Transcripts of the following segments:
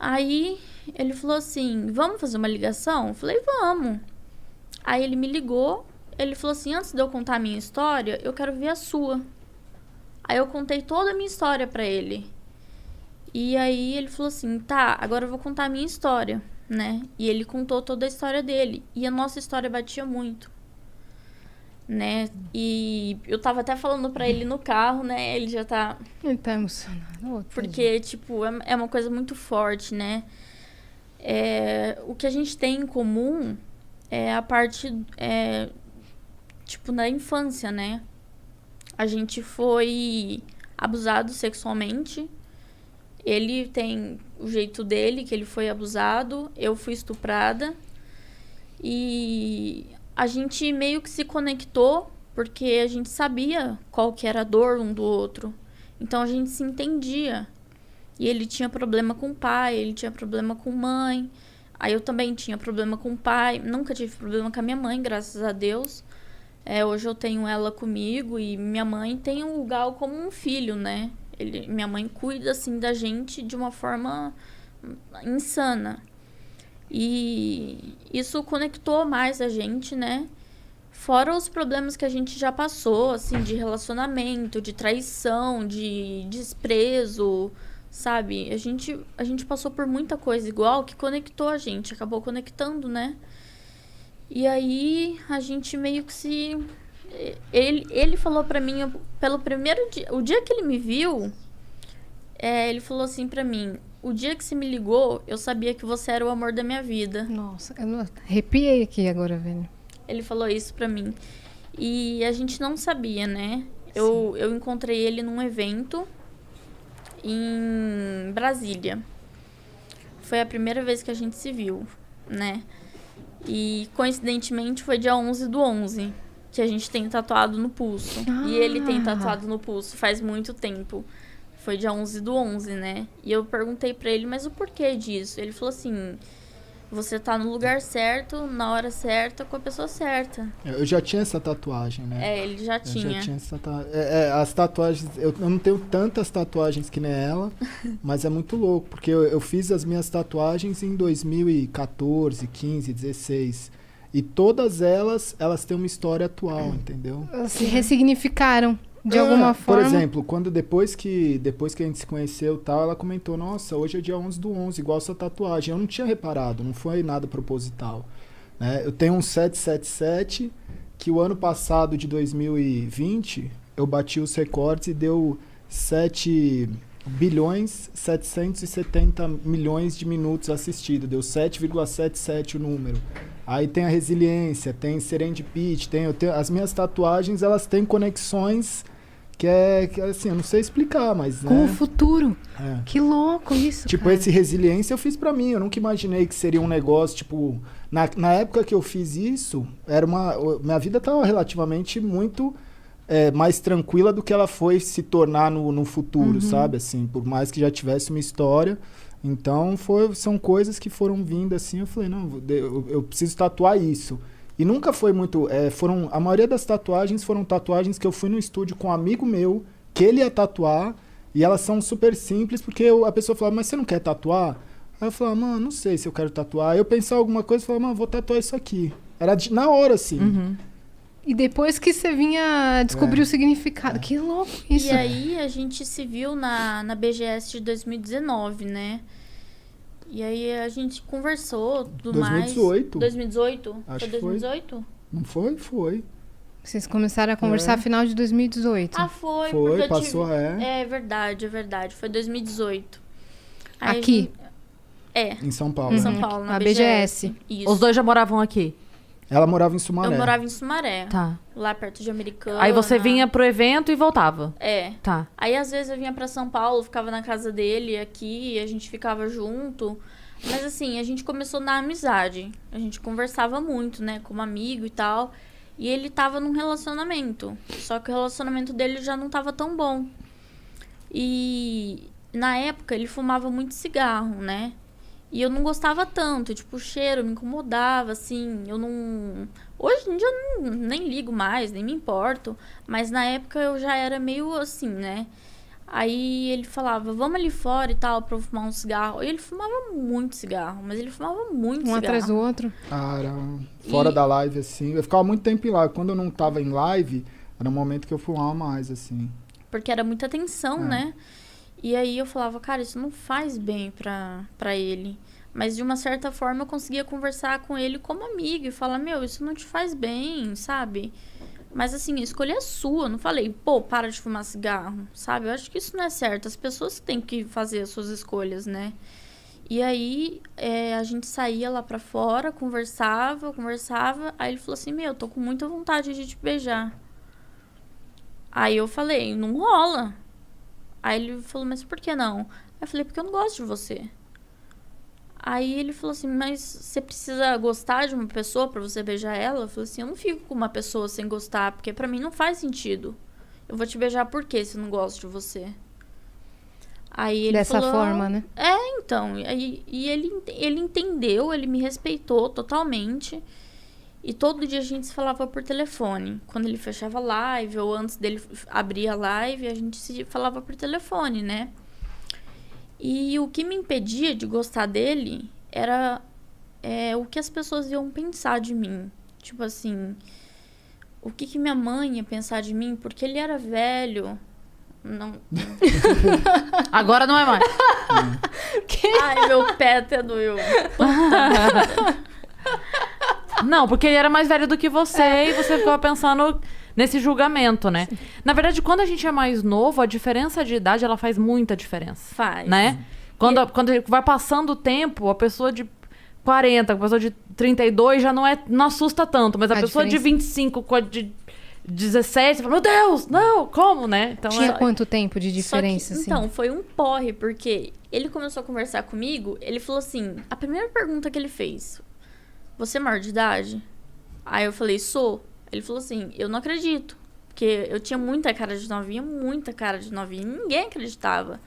Aí ele falou assim, vamos fazer uma ligação? Eu falei, vamos. Aí ele me ligou, ele falou assim, antes de eu contar a minha história, eu quero ver a sua. Aí eu contei toda a minha história pra ele. E aí ele falou assim, tá, agora eu vou contar a minha história, né? E ele contou toda a história dele. E a nossa história batia muito, né? E eu tava até falando pra ele no carro, né? Ele já tá... Ele tá emocionado. Porque, tipo, é uma coisa muito forte, né? O que a gente tem em comum é a parte, tipo, da infância, né? A gente foi abusado sexualmente. Ele tem o jeito dele, que ele foi abusado. Eu fui estuprada. E a gente meio que se conectou porque a gente sabia qual que era a dor um do outro. Então a gente se entendia. E ele tinha problema com o pai, ele tinha problema com mãe. Aí eu também tinha problema com o pai. Nunca tive problema com a minha mãe, graças a Deus. Hoje eu tenho ela comigo e minha mãe tem o Gal como um filho, né? Minha mãe cuida, assim, da gente de uma forma insana. E isso conectou mais a gente, né? Fora os problemas que a gente já passou, assim, de relacionamento, de traição, de desprezo, sabe? A gente passou por muita coisa igual que conectou a gente, acabou conectando, né? E aí a gente meio que se... Ele falou pra mim, pelo primeiro dia... O dia que ele me viu, ele falou assim pra mim, o dia que você me ligou, eu sabia que você era o amor da minha vida. Nossa, eu arrepiei aqui agora, velho. Ele falou isso pra mim. E a gente não sabia, né? Eu encontrei ele num evento em Brasília. Foi a primeira vez que a gente se viu, né? E, coincidentemente, foi dia 11/11, que a gente tem tatuado no pulso. E ele tem tatuado no pulso faz muito tempo. Foi dia 11/11, né? E eu perguntei pra ele, mas o porquê disso? Ele falou assim, você tá no lugar certo, na hora certa, com a pessoa certa. Eu já tinha essa tatuagem, né? Ele já tinha. Eu já tinha essa tatuagem. As tatuagens, eu não tenho tantas tatuagens que nem ela, mas é muito louco, porque eu fiz as minhas tatuagens em 2014, 15, 16. E todas elas têm uma história atual, entendeu? Elas se ressignificaram de alguma forma. Por exemplo, depois que a gente se conheceu e tal, ela comentou, nossa, hoje é dia 11/11, igual essa tatuagem. Eu não tinha reparado, não foi nada proposital, né? Eu tenho um 777, que o ano passado, de 2020, eu bati os recordes e deu 7.770.000.000 de minutos assistidos. Deu 7,77 o número. Aí tem a resiliência, tem serendipity, as minhas tatuagens, elas têm conexões que assim, eu não sei explicar, mas... Com o futuro. Que louco isso, tipo, cara. esse resiliência eu fiz pra mim, eu nunca imaginei que seria um negócio, tipo... Na época que eu fiz isso, minha vida tava relativamente muito mais tranquila do que ela foi se tornar no futuro, sabe? Assim, por mais que já tivesse uma história... Então, são coisas que foram vindo assim, eu falei, não, eu preciso tatuar isso. E nunca foi muito... a maioria das tatuagens foram tatuagens que eu fui no estúdio com um amigo meu, que ele ia tatuar, e elas são super simples, porque a pessoa falava, mas você não quer tatuar? Aí eu falava, mano, não sei se eu quero tatuar. Aí eu pensava alguma coisa e falava, mano, vou tatuar isso aqui. Era na hora, assim. E depois que você vinha descobrir o significado. Que louco isso. E aí a gente se viu na BGS de 2019, né? E aí a gente conversou, tudo 2018. mais. 2018? Acho foi que 2018? Não foi? Foi. Vocês começaram a conversar no final de 2018. Ah, foi. Foi, porque passou, É verdade. Foi 2018. Aí aqui? Em São Paulo. Em São Paulo, na A BGS. Isso. Os dois já moravam aqui? Ela morava em Sumaré. Eu morava em Sumaré. Tá. Lá perto de Americana. Aí você vinha pro evento e voltava? Tá. Aí às vezes eu vinha pra São Paulo, ficava na casa dele aqui, a gente ficava junto. Mas assim, a gente começou na amizade. A gente conversava muito, né, como amigo e tal. E ele tava num relacionamento. Só que o relacionamento dele já não tava tão bom. E na época ele fumava muito cigarro, né? E eu não gostava tanto, tipo, o cheiro me incomodava, assim, eu não... Hoje em dia eu nem ligo mais, nem me importo, mas na época eu já era meio assim, né? Aí ele falava, vamos ali fora e tal, pra eu fumar um cigarro. E ele fumava muito cigarro, mas ele fumava muito cigarro. Um atrás do outro. Cara, fora da live, assim. Eu ficava muito tempo em live. Quando eu não tava em live, era um momento que eu fumava mais, assim. Porque era muita tensão, né? E aí eu falava, cara, isso não faz bem pra ele. Mas de uma certa forma eu conseguia conversar com ele como amigo e falar, meu, isso não te faz bem, sabe? Mas assim, a escolha é sua. Não falei, pô, para de fumar cigarro, sabe? Eu acho que isso não é certo. As pessoas têm que fazer as suas escolhas, né? E aí, a gente saía lá pra fora, conversava. Aí ele falou assim, meu, eu tô com muita vontade de te beijar. Aí eu falei, não rola. Aí ele falou, mas por que não? Aí eu falei, porque eu não gosto de você. Aí ele falou assim, mas você precisa gostar de uma pessoa pra você beijar ela? Eu falei assim, eu não fico com uma pessoa sem gostar, porque pra mim não faz sentido. Eu vou te beijar por quê se eu não gosto de você? Aí ele Dessa falou, forma, né? Então. E ele entendeu, ele me respeitou totalmente. E todo dia a gente se falava por telefone. Quando ele fechava a live, ou antes dele abrir a live, a gente se falava por telefone, né? E o que me impedia de gostar dele era o que as pessoas iam pensar de mim. Tipo assim, o que minha mãe ia pensar de mim? Porque ele era velho. Não. Agora não é mais. Ai, meu pé até doeu. Não, porque ele era mais velho do que você e você ficava pensando nesse julgamento, né? Sim. Na verdade, quando a gente é mais novo, a diferença de idade, ela faz muita diferença. Faz. Né? Quando vai passando o tempo, a pessoa de 40, a pessoa de 32 já não assusta tanto, mas a pessoa de 25 com a de 17, você fala, meu Deus, não, como, né? Então, tinha quanto tempo de diferença, assim? Então, foi um porre, porque ele começou a conversar comigo, ele falou assim, a primeira pergunta que ele fez, você é maior de idade? Aí eu falei, sou. Ele falou assim, eu não acredito. Porque eu tinha muita cara de novinha, e ninguém acreditava.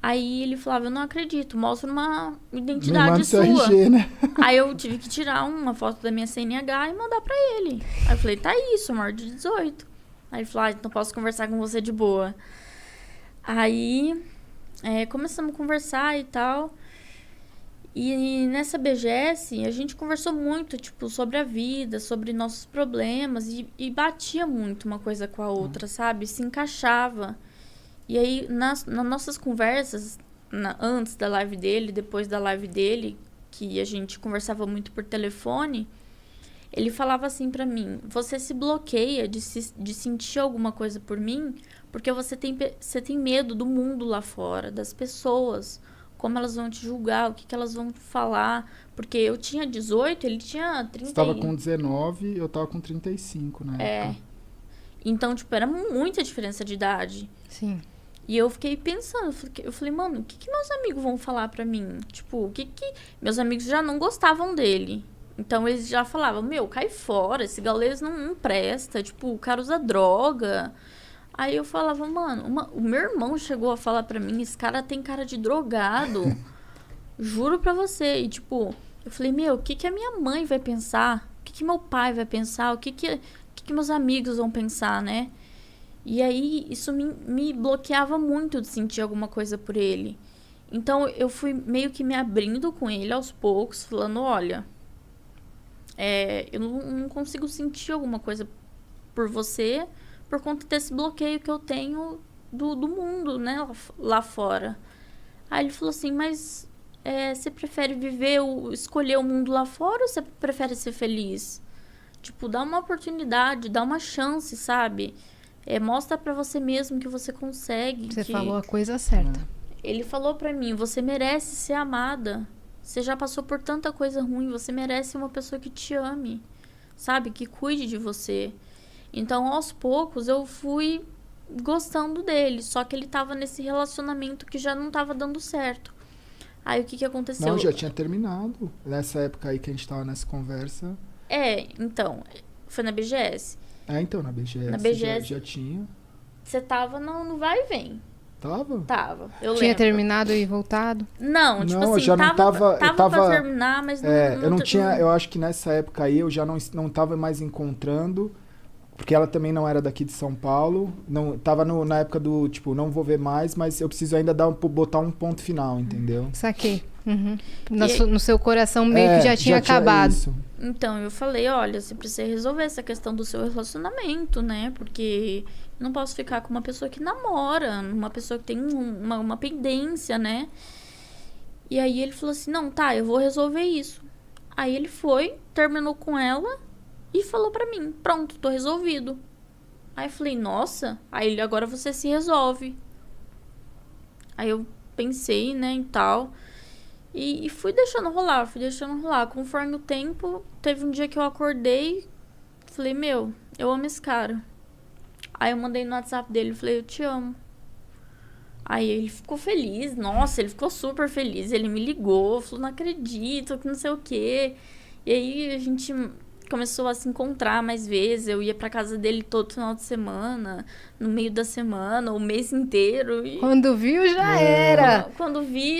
Aí ele falava, eu não acredito, mostra uma identidade sua. RG, né? Aí eu tive que tirar uma foto da minha CNH e mandar pra ele. Aí eu falei, tá aí, sou maior de 18. Aí ele falou, então posso conversar com você de boa. Aí começamos a conversar e tal. E nessa BGS, a gente conversou muito, tipo, sobre a vida, sobre nossos problemas. E batia muito uma coisa com a outra, sabe? Se encaixava. E aí, nas nossas conversas, antes da live dele, depois da live dele, que a gente conversava muito por telefone, ele falava assim pra mim, você se bloqueia de sentir alguma coisa por mim, porque você tem medo do mundo lá fora, das pessoas, como elas vão te julgar, o que elas vão falar. Porque eu tinha 18, ele tinha 30. Você tava com 19, eu tava com 35, né? Então, tipo, era muita diferença de idade. Sim. E eu fiquei pensando, eu falei, mano, o que meus amigos vão falar pra mim? Tipo, o que meus amigos já não gostavam dele. Então, eles já falavam, meu, cai fora, esse gaulês não presta, tipo, o cara usa droga. Aí eu falava, mano, o meu irmão chegou a falar pra mim, esse cara tem cara de drogado. Juro pra você. E, tipo, eu falei, meu, o que a minha mãe vai pensar? O que meu pai vai pensar? O que meus amigos vão pensar, né? E aí, isso me bloqueava muito de sentir alguma coisa por ele. Então, eu fui meio que me abrindo com ele aos poucos, falando, olha, eu não consigo sentir alguma coisa por você por conta desse bloqueio que eu tenho do mundo, né, lá fora. Aí ele falou assim, mas você prefere escolher o mundo lá fora ou você prefere ser feliz? Tipo, dá uma oportunidade, dá uma chance, sabe? Mostra pra você mesmo que você consegue. Você falou a coisa certa. Ele falou pra mim, você merece ser amada. Você já passou por tanta coisa ruim, você merece uma pessoa que te ame, sabe? Que cuide de você. Então, aos poucos, eu fui gostando dele. Só que ele tava nesse relacionamento que já não tava dando certo. Aí, o que aconteceu? Não, já tinha terminado. Nessa época aí que a gente tava nessa conversa. Então, foi na BGS. Então, na BGS. Na BGS já tinha. Você tava no vai e vem. Tava? Tava, eu tinha lembro. terminado e voltado? Não, tipo não, assim, já não tava pra terminar, mas não... eu não tinha... Eu acho que nessa época aí eu já não tava mais encontrando Porque ela também não era daqui de São Paulo. Não, tava na época do, tipo, não vou ver mais, mas eu preciso ainda botar um ponto final, entendeu? Saquei. Uhum. E No seu coração meio que já tinha acabado. Isso. Então, eu falei, olha, você precisa resolver essa questão do seu relacionamento, né? Porque eu não posso ficar com uma pessoa que namora, uma pessoa que tem uma pendência, né? E aí ele falou assim, não, tá, eu vou resolver isso. Aí ele foi, terminou com ela e falou pra mim, pronto, tô resolvido. Aí eu falei, nossa, aí ele, agora você se resolve. Aí eu pensei, né, e tal... E fui deixando rolar. Conforme o tempo, teve um dia que eu acordei, falei, meu, eu amo esse cara. Aí eu mandei no WhatsApp dele, falei, eu te amo. Aí ele ficou feliz, nossa, ele ficou super feliz. Ele me ligou, falou, não acredito, que não sei o quê. E aí a gente começou a se encontrar mais vezes. Eu ia pra casa dele todo final de semana, no meio da semana, o mês inteiro. E Quando viu, já era. quando vi...